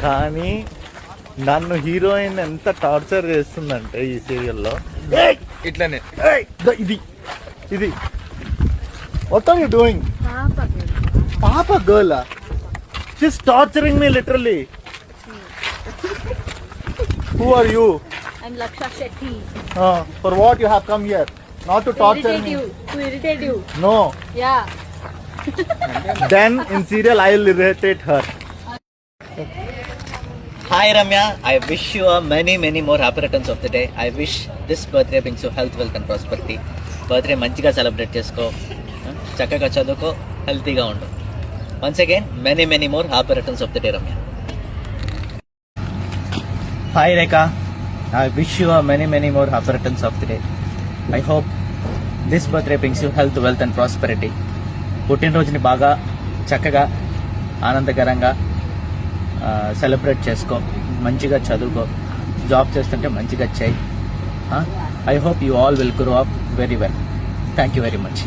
కానీ నన్ను హీరోయిన్ ఎంత టార్చర్ చేస్తుందంటే ఈ సీరియల్లో ఇట్లానే ఇది ఇది వాట్ ఆర్ యూ డూయింగ్ పాప girl she's torturing me literally who are you I'm Laksha Shetty. For what you have come here? Not to torture me. To irritate you. No. Yeah. Then in serial I will irritate her. Hi Ramya, I wish you many more happy returns of the day. I wish this birthday brings you health, wealth and prosperity. Birthday మంచిగా celebrate చేసుకో, చక్కగా చదువుకో, హెల్తీగా ఉండు. Once again, many more happy returns of the day, Ramya. Hi Rekha, I wish you many more happy returns of the day. I hope this birthday brings you health, wealth and prosperity. పుట్టినరోజుని బాగా చక్కగా ఆనందకరంగా celebrate చేసుకో, మంచిగా చదువుకో, job చేస్తుంటే మంచిగా చేయి. I hope you all will grow up very well. Thank you very much.